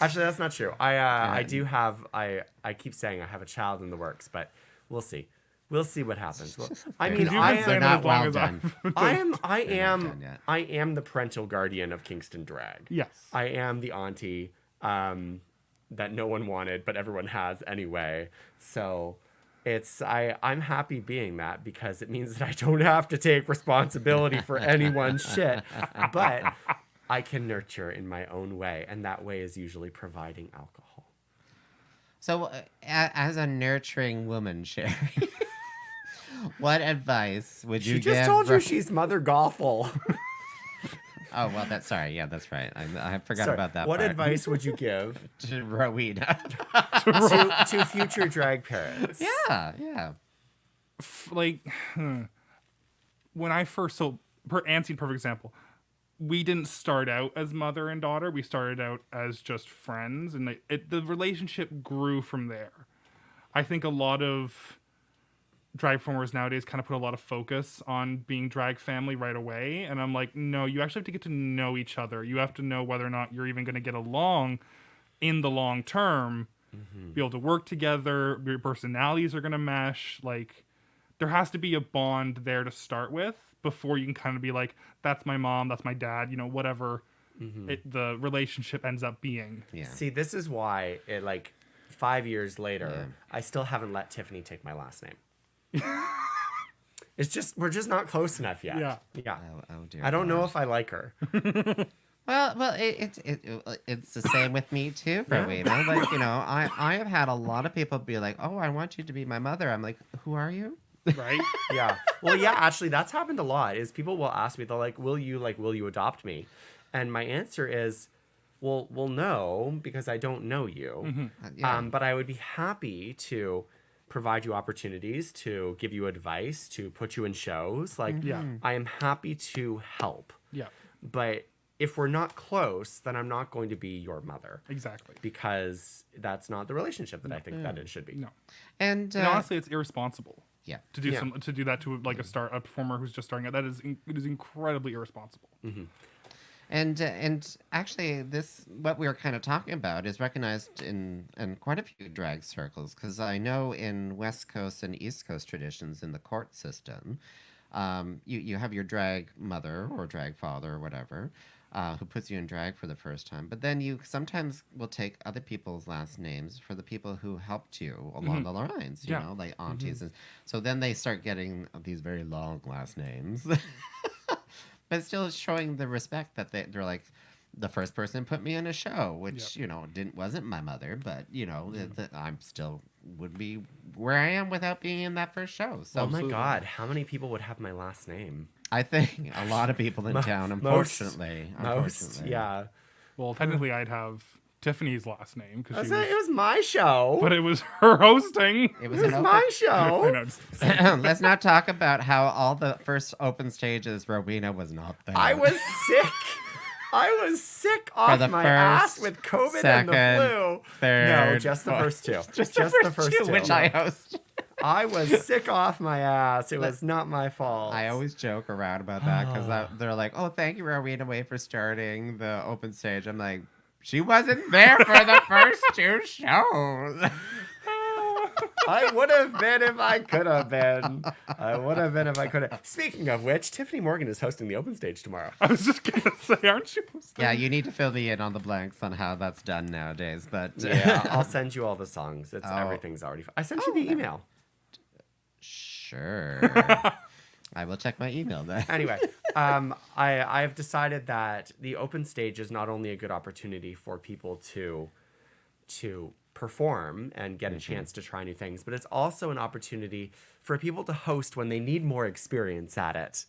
Actually, that's not true. I do have. I keep saying I have a child in the works, but we'll see. We'll see what happens. I mean, You've I been saying am. that not as long well as done. I They're not done yet. am the parental guardian of Kingston Drag. Yes. I am the auntie that no one wanted, but everyone has anyway. So I'm happy being that, because it means that I don't have to take responsibility for anyone's shit. But I can nurture in my own way, and that way is usually providing alcohol. So, as a nurturing woman, Sherry, what advice would you She give? just told you she's Mother Gothel. Oh, well, that's right. I forgot Sorry, about that. what part. advice would you give to Rowena? to future drag parents? Yeah. When I first Anne's a perfect example. We didn't start out as mother and daughter. We started out as just friends, and the relationship grew from there. I think a lot of drag performers nowadays kind of put a lot of focus on being drag family right away, and I'm like, no, you actually have to get to know each other. You have to know whether or not you're even going to get along in the long term, be able to work together, your personalities are going to mesh. Like, there has to be a bond there to start with before you can kind of be like, that's my mom, that's my dad, whatever the relationship ends up being. Yeah. See, this is why 5 years later, I still haven't let Tyffanie take my last name. We're just not close enough yet. Yeah. Oh dear. I don't know if I like her. Well, it's the same with me too, Rowena. Like, I have had a lot of people be like, "Oh, I want you to be my mother." I'm like, "Who are you?" Right? Yeah. Well, yeah, actually that's happened a lot. Is people will ask me, they're like, will you adopt me? And my answer is, well, no, because I don't know you. Yeah. But I would be happy to provide you opportunities, to give you advice, to put you in shows. Like, I am happy to help. Yeah. But if we're not close, then I'm not going to be your mother. Exactly. Because that's not the relationship that I think that it should be. No. And And honestly, it's irresponsible yeah. to do that to a performer who's just starting out. It is incredibly irresponsible. And actually, what we were kind of talking about is recognized in quite a few drag circles, because I know in West Coast and East Coast traditions in the court system, you have your drag mother or drag father or whatever, who puts you in drag for the first time. But then you sometimes will take other people's last names for the people who helped you along the lines, you know, like aunties. And so then they start getting these very long last names. But still showing the respect that they're like, the first person put me in a show, which, wasn't my mother, but, I'm still would be where I am without being in that first show. So Oh my God, how many people would have my last name? I think a lot of people in town, unfortunately. Most, yeah. Well, technically, I'd have Tyffanie's last name because It was my show. but it was her hosting. It was It was an my I show. know. Let's not talk about how all the first open stages Rowena was not there. I was sick. I was sick For off the my ass first, with COVID second, and the flu. third, No, just the fourth. first two. Just the first two, which I host. I was sick off my ass. It was not my fault. I always joke around about that because they're like, "Oh, thank you, Rowena Whey, for starting the open stage." I'm like, she wasn't there for the first two shows. I would have been if I could have been. I would have been if I could have. Speaking of which, Tyffanie Morgan is hosting the open stage tomorrow. I was just gonna say, aren't you? Yeah, you need to fill me in on the blanks on how that's done nowadays. But Yeah, I'll send you all the songs. It's Oh. everything's already. I sent you the email. sure, I will check my email then. Anyway, I've decided that the open stage is not only a good opportunity for people to perform and get a chance to try new things, but it's also an opportunity for people to host when they need more experience at it.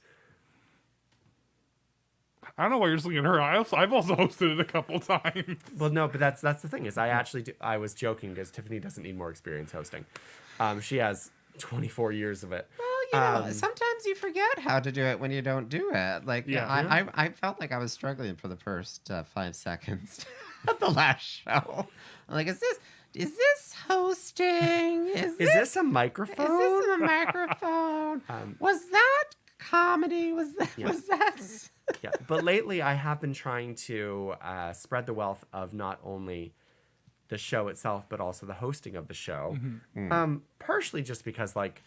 I don't know why you're just looking at her. I've also hosted it a couple times. Well, no, but that's the thing is I was joking because Tyffanie doesn't need more experience hosting. She has 24 years of it. Well, sometimes you forget how to do it when you don't do it. Like, Yeah. I felt like I was struggling for the first 5 seconds of the last show. I'm like, is this hosting? Is this a microphone? Is this a microphone? Was that comedy? Was that? Yeah, but lately I have been trying to spread the wealth of not only the show itself, but also the hosting of the show. Partially just because, like,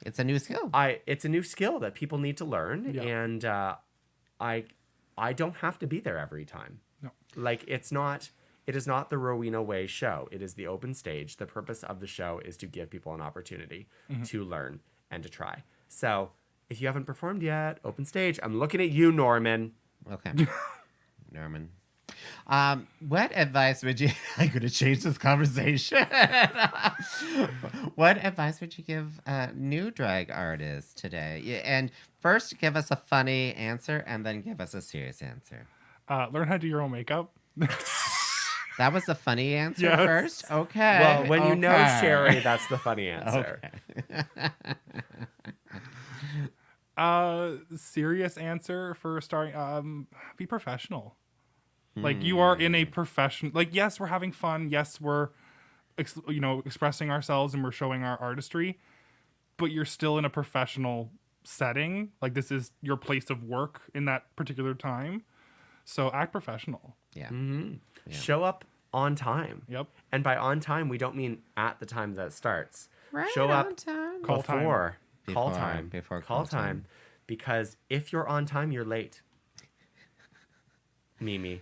It's a new skill. it's a new skill that people need to learn, Yeah. and I don't have to be there every time. No. Like, it is not the Rowena Whey show. It is the open stage. The purpose of the show is to give people an opportunity to learn and to try. So if you haven't performed yet, open stage. I'm looking at you, Norman. Okay. Norman. What advice would you... I'm going to change this conversation. What advice would you give new drag artists today? Yeah, and first, give us a funny answer, and then give us a serious answer. Learn how to do your own makeup. That was the funny answer Yes. first? Okay. Well, when you know okay. Sherry, that's the funny answer. Serious answer for starting. Be professional. Like, you are in a profession. Like, yes, we're having fun. Yes, we're, expressing ourselves and we're showing our artistry. But you're still in a professional setting. Like, this is your place of work in that particular time. So act professional. Yeah. Yeah. Show up on time. Yep. And by on time, we don't mean at the time that it starts. Right Show up on time. Call time. before. Call Before- time. before call call time. time. Because if you're on time, you're late. Mimi.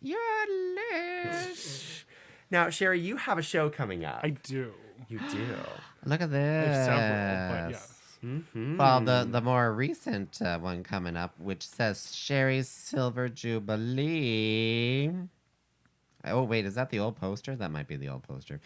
You're late. Now, Sherry, you have a show coming up. I do. You do. Look at I have this. several, but yes. Mm-hmm. Well, the more recent one coming up, which says Sherry's Silver Jubilee. Oh, wait, is that the old poster? That might be the old poster.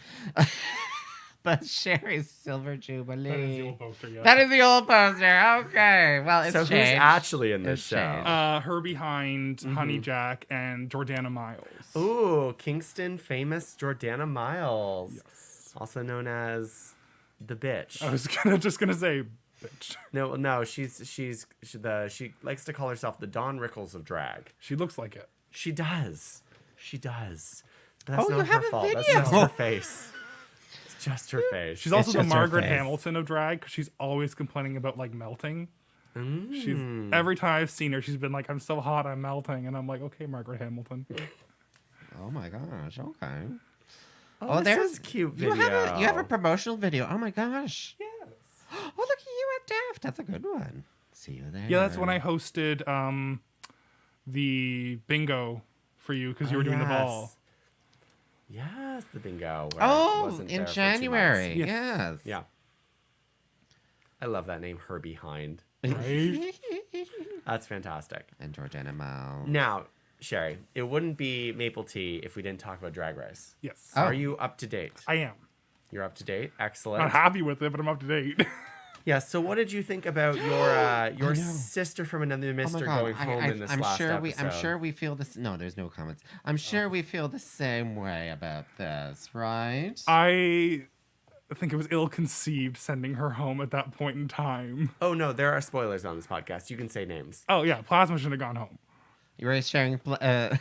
But Sherry's Silver Jubilee. That is the old poster, yeah. That is the old poster. Okay. Well, it's So who's changed. actually in this It's show? changed. Her behind Honey Jack and Jordana Miles. Ooh, Kingston famous Jordana Miles. Yes. Also known as the bitch. I was just gonna say, bitch. No, she likes to call herself the Dawn Rickles of drag. She looks like it. She does. But that's Oh, you not have her a fault. That's video. just her face. It's just her face. She's also the just her Margaret face. Hamilton of drag because she's always complaining about like melting. Mm. She's every time I've seen her, she's been like, "I'm so hot, I'm melting," and I'm like, "Okay, Margaret Hamilton." Oh, my gosh. Okay. Oh, there's this is a cute You video. have a promotional video. Oh, my gosh. Yes. Oh, look at you at Daft. That's a good one. See you there. Yeah, that's when I hosted the bingo for you because you were doing the ball. Yes, the bingo. where I Oh, wasn't in there for 2 January. months. Yes. Yeah. I love that name, Her Behind. Right? That's fantastic. And Jordana Mao. Now, Sherry, it wouldn't be Maple Tea if we didn't talk about Drag Race. Yes. Oh. Are you up to date? I am. You're up to date. Not Excellent. happy with it, but I'm up to date. Yeah. So, what did you think about your sister from another Oh my mister God. going home in this I'm last sure episode? I'm sure we feel this. No, there's no comments. I'm sure we feel the same way about this, right? I think it was ill-conceived sending her home at that point in time. Oh no, there are spoilers on this podcast. You can say names. Oh yeah, Plasma should have gone home. You were sharing,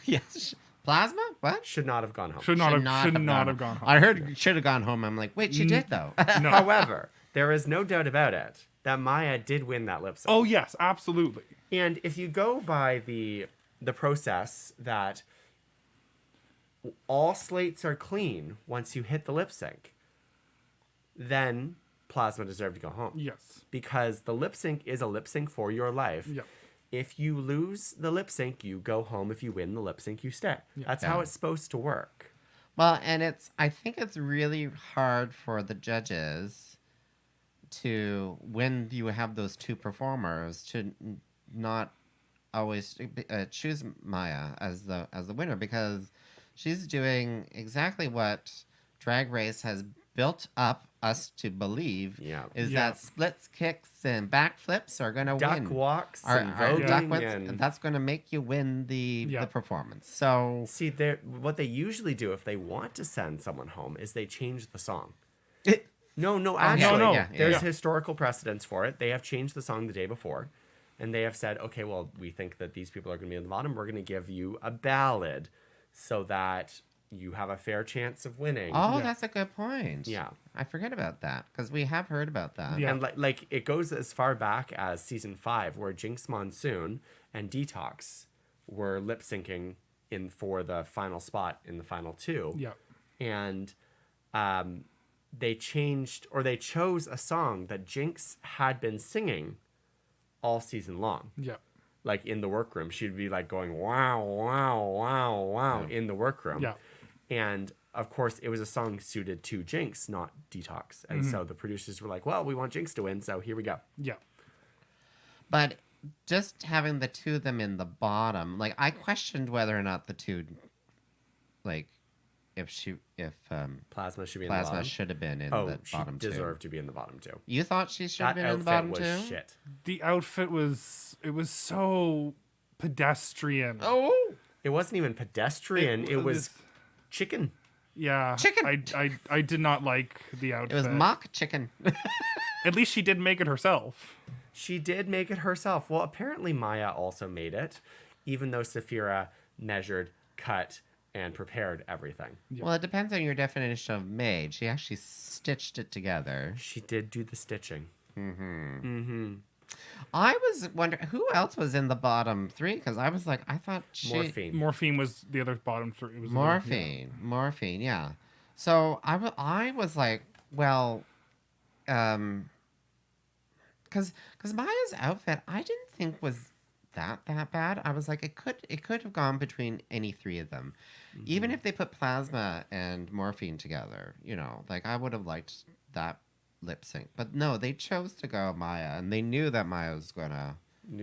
yes, plasma? What? Should not have gone home. Should not have gone home. I heard should have gone home. I'm like, wait, she did though. No. However, there is no doubt about it that Maya did win that lip sync. Oh yes, absolutely. And if you go by the process that all slates are clean once you hit the lip sync, then Plasma deserved to go home. Yes. Because the lip sync is a lip sync for your life. Yeah. If you lose the lip sync, you go home. If you win the lip sync, you stay. That's how it's supposed to work. Well, and I think it's really hard for the judges to, when you have those two performers, to not always choose Maya as the winner, because she's doing exactly what Drag Race has built up us to believe is that splits, kicks, and backflips are going to win. Duck walks Are and duck voguing whips, and that's going to make you win the performance. So see, what they usually do if they want to send someone home is they change the song. No, actually, no. There's historical precedence for it. They have changed the song the day before, and they have said, okay, well, we think that these people are going to be on the bottom. We're going to give you a ballad so that you have a fair chance of winning. Oh, that's a good point. Yeah. I forget about that, because we have heard about that. Yeah. And like it goes as far back as season 5, where Jinx Monsoon and Detox were lip syncing for the final spot in the final 2. Yeah. And they chose a song that Jinx had been singing all season long. Yeah. Like in the workroom, she'd be like going wow, wow, wow, wow in the workroom. Yeah. And of course, it was a song suited to Jinx, not Detox. And so the producers were like, well, we want Jinx to win, so here we go. Yeah. But just having the two of them in the bottom, like, I questioned whether or not the two, like, if Plasma should be in the Plasma bottom. should have been in Oh, the she bottom two. deserved to be in the bottom too. You thought she should have That been in the bottom outfit was two? shit. The outfit was so pedestrian. Oh, It wasn't even pedestrian. It was chicken. Yeah. Chicken. I did not like the outfit. it was mock chicken. At least she did make it herself. She did make it herself. Well, apparently Maya also made it, even though Saphira measured, cut, and prepared everything. Well, it depends on your definition of made. She actually stitched it together. She did do the stitching. I was wondering who else was in the bottom 3, because I was like, I thought Morphine. Morphine was the other bottom 3. It was Morphine, yeah. So I was like, well, because Maya's outfit I didn't think was that bad. I was like, it could have gone between any 3 of them, even if they put Plasma and Morphine together. Like, I would have liked that lip sync, but no, they chose to go Maya, and they knew that Maya was gonna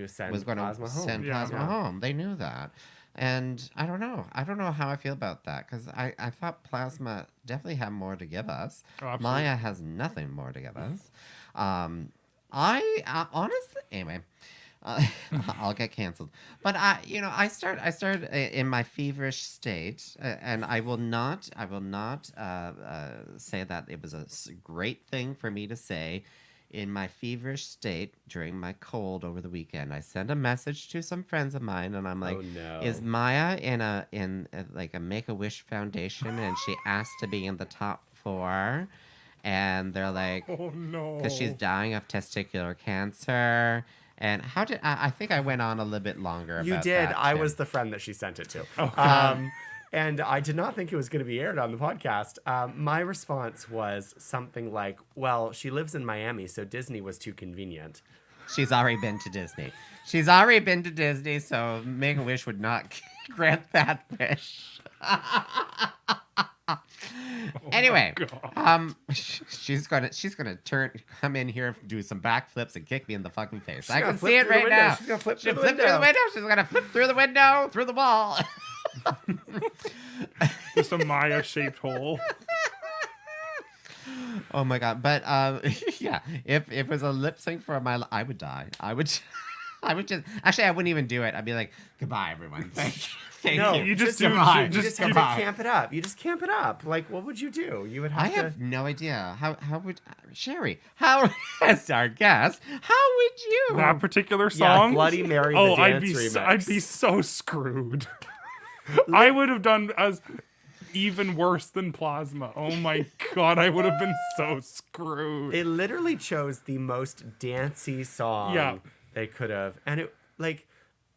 Send Plasma home. They knew that, and I don't know how I feel about that, because I thought Plasma definitely had more to give us. Maya has nothing more to give us. I honestly, anyway, I'll get canceled. But I start in my feverish state, and I will not say that it was a great thing for me to say. In my feverish state during my cold over the weekend, I sent a message to some friends of mine, and I'm like, Oh, no. "Is Maya in like a Make-A-Wish Foundation, and she asked to be in the top 4?" And they're like, Oh no. because she's dying of testicular cancer. And I think I went on a little bit longer about You did. that, I too. was the friend that she sent it to. Oh, And I did not think it was going to be aired on the podcast. My response was something like, well, she lives in Miami, so Disney was too convenient. She's already been to Disney. So Make-A-Wish would not grant that wish. Anyway, she's gonna come in here, do some backflips, and kick me in the fucking face. I can see it right now. She's gonna flip She'll through the flip through the window. She's gonna flip through the window, through the wall. Just a Maya-shaped hole. Oh my god! But yeah, if it was a lip sync for my, I would die. I I would just actually I wouldn't even do it. I'd be like, goodbye, everyone. Thank you. Thank No, you. You just do. goodbye. You just have goodbye. to camp it up. You just camp it up. Like, what would you do? You would have I to. have no idea. How would Sherry? How as our guest? How would you? That particular Yeah, song. Bloody Mary. Oh, the I'd dance be remix. I'd be so screwed. I would have done as even worse than Plasma. Oh my god, I would have been so screwed. It literally chose the most dancey song Yeah. they could have, and it like.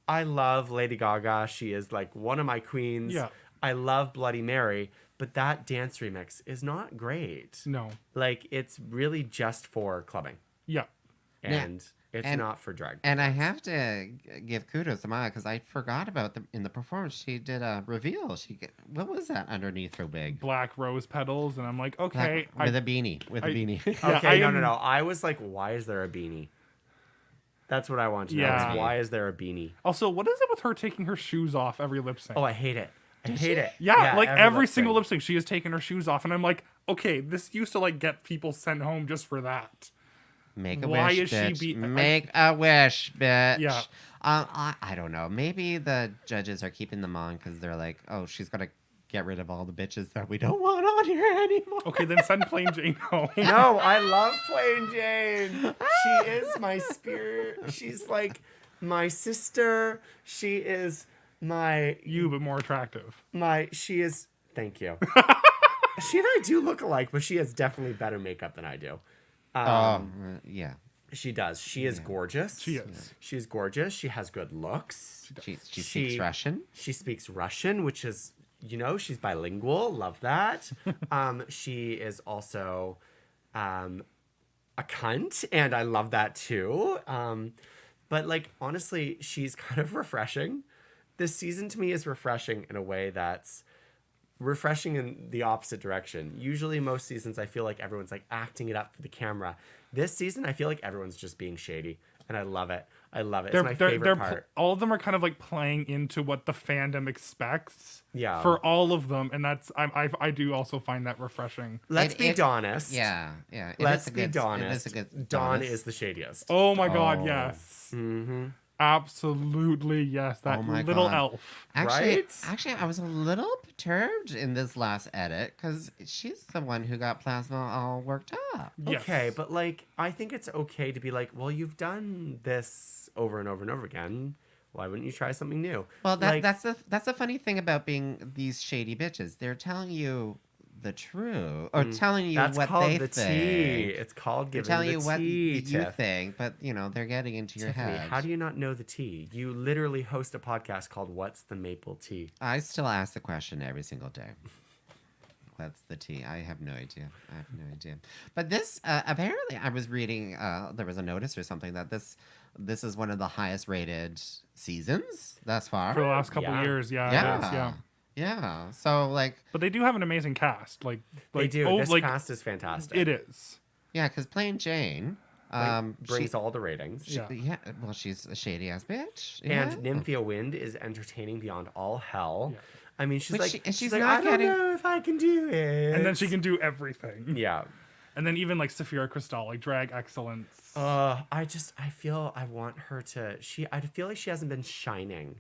I love Lady Gaga. She is like one of my queens. Yeah. I love Bloody Mary, but that dance remix is not great. No. Like, it's really just for clubbing, Yeah. and it's and- not for drag. And I have to give kudos to Maya because I forgot about them in the performance. She did a reveal. What was that underneath her wig? Black rose petals, and I'm like, okay. With a beanie. With a beanie. Yeah, Okay, I no. am- I was like, why is there a beanie? That's what I want to know. Yeah. Is why is there a beanie? Also, what is it with her taking her shoes off every lip sync? Oh, I hate it. I hate it. Yeah, like every lip single sync. lip sync, she has taken her shoes off, and I'm like, okay, this used to like get people sent home just for that. Make a Why wish, is she bitch. be- Make a wish, bitch. Yeah. I don't know. Maybe the judges are keeping them on because they're like, oh, she's got to get rid of all the bitches that we don't want on here anymore. Okay, then send Plain Jane home. No, I love Plain Jane. She is my spirit. She's like my sister. She is my You, but more attractive. she is thank you. She and I do look alike, but she has definitely better makeup than I do. Yeah. She does. She is gorgeous. She is. She's gorgeous. She has good looks. She speaks Russian. She speaks Russian, which is, she's bilingual. Love that. She is also a cunt, and I love that too. But like, honestly, she's kind of refreshing. This season to me is refreshing in a way that's refreshing in the opposite direction. Usually most seasons I feel like everyone's like acting it up for the camera. This season I feel like everyone's just being shady, and I love it. I love it. It's my favorite part. All of them are kind of like playing into what the fandom expects. Yeah. For all of them, and that's I do also find that refreshing. Let's be honest. Yeah. It Let's is a be good- honest. it is a good Dawn honest. is the shadiest. Oh my god, Oh. yes. Mm-hmm. Absolutely yes. That Oh my little God. elf. Right? Actually, I was a little perturbed in this last edit because she's the one who got Plasma all worked up. Yes. Okay, but like, I think it's okay to be like, well, you've done this over and over and over again. Why wouldn't you try something new? Well, Like, that's the funny thing about being these shady bitches. They're telling you the truth or telling you that's what called they the think. tea. It's called They're giving telling the you what tea. you Tiff. think, but they're getting into your Tiffany, head. how do you not know the tea? You literally host a podcast called "What's the Maple Tea?" I still ask the question every single day. What's the tea? I have no idea. But this apparently, I was reading. There was a notice or something that this is one of the highest rated seasons thus far. For the last couple Yeah. years, yeah. It is, yeah. Yeah. So like, But they do have an amazing cast. Like They do. Oh, This like cast is fantastic. it is. yeah, because Plain Jane, Brings all the ratings. Yeah. well, she's a shady ass bitch. And yeah. Nymphia Wind is entertaining beyond all hell. Yeah. I mean, she's But like, she's she's like, not I don't getting- know if I can do it. And then she can do everything. Yeah. And then even like Saphira Crystal, like drag excellence. I feel I want her to. I feel like she hasn't been shining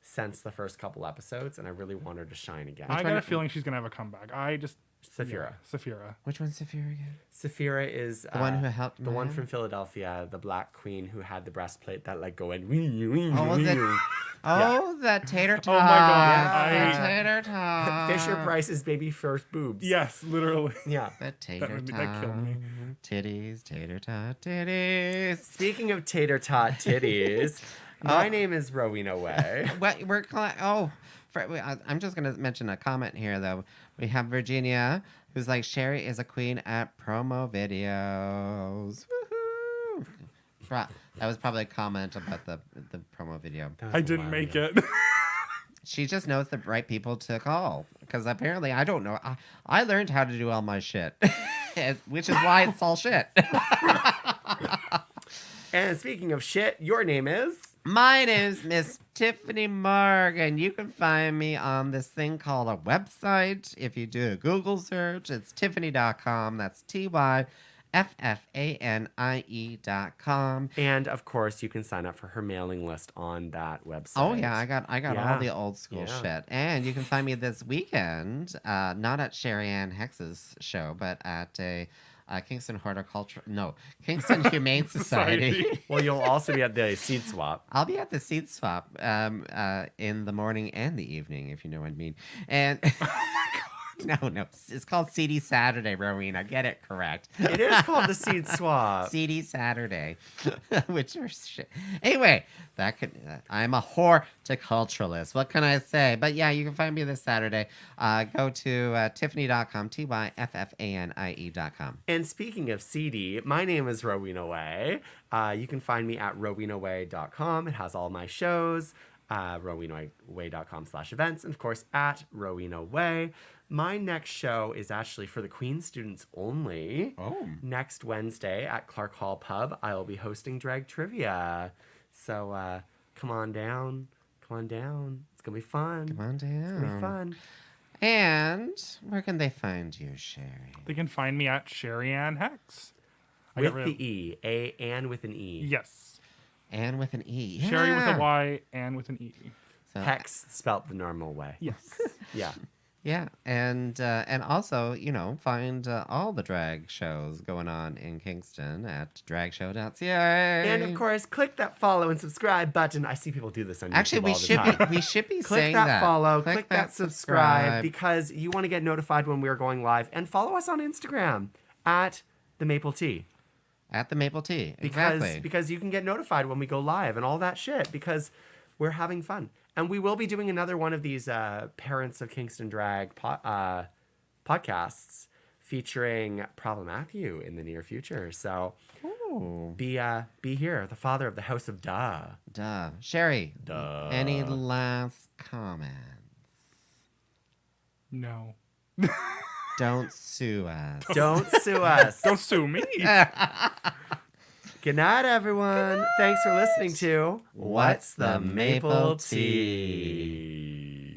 since the first couple episodes, and I really want her to shine again. I got a feeling she's gonna have a comeback. Saphira. Yeah, Saphira. Which one's Saphira again? Saphira is The one who helped the one Maya? from Philadelphia, the black queen who had the breastplate that like go in. That tater tot. Oh my God, The I- tater tot. Fisher Price's baby first boobs. Yes, literally. Yeah. The tater made me- tot. that killed me. Titties, tater tot, titties. Speaking of tater tot titties, my name is Rowena Whey. I'm just gonna mention a comment here though. We have Virginia, who's like, Sherry is a queen at promo videos. Woohoo! That was probably a comment about the promo video. I didn't make it. She just knows the right people to call because apparently I don't know. I learned how to do all my shit, which is why it's all shit. And speaking of shit, your name is? Mine is Miss Tyffanie Morgan. You can find me on this thing called a website. If you do a Google search, it's Tyffanie.com. That's Tyffanie. FFANIE.com. And of course, you can sign up for her mailing list on that website. Oh yeah, I got Yeah. all the old school Yeah. shit. And you can find me this weekend, not at Sherry Ann Hex's show, but at a Kingston Humane Society. Well, you'll also be at the seed swap. I'll be at the seed swap in the morning and the evening, if you know what I mean. And no, it's called CD Saturday, Rowena. Get it correct. It is called the seed swap. CD Saturday, which are shit. Anyway, I'm a horticulturalist. What can I say? But yeah, you can find me this Saturday. Go to Tyffanie.com, TYFFANIE.com. And speaking of CD, my name is Rowena Whey. You can find me at rowenaway.com. It has all my shows, rowenaway.com/events, and of course at Rowena Whey. My next show is actually for the Queen students only. Oh. Next Wednesday at Clark Hall Pub, I will be hosting drag trivia. So come on down. Come on down. It's going to be fun. Come on down. It's going to be fun. And where can they find you, Sherry? They can find me at Sherry Anne Hex. With the E. Anne with an E. Yes. Anne with an E. Sherry with Yeah. a Y, Anne with an E. So, Hex spelt the normal way. Yes. Yeah. yeah, and also, find all the drag shows going on in Kingston at dragshow.ca. And of course, click that follow and subscribe button. I see people do this on YouTube Actually, all the time. we should be Click saying that follow, click that subscribe, subscribe. because you want to get notified when we're going live. And follow us on Instagram at the Maple Tea. At the Maple Tea. Because, Exactly. because you can get notified when we go live and all that shit, because we're having fun. And we will be doing another one of these Parents of Kingston Drag podcasts featuring Problem Matthew in the near future. So Ooh. be here, the father of the House of Duh. Sherry, Duh. any last comments? No. Don't sue us. Don't sue us. Don't sue me. Good night, everyone. Thanks for listening to What's the Maple Tea?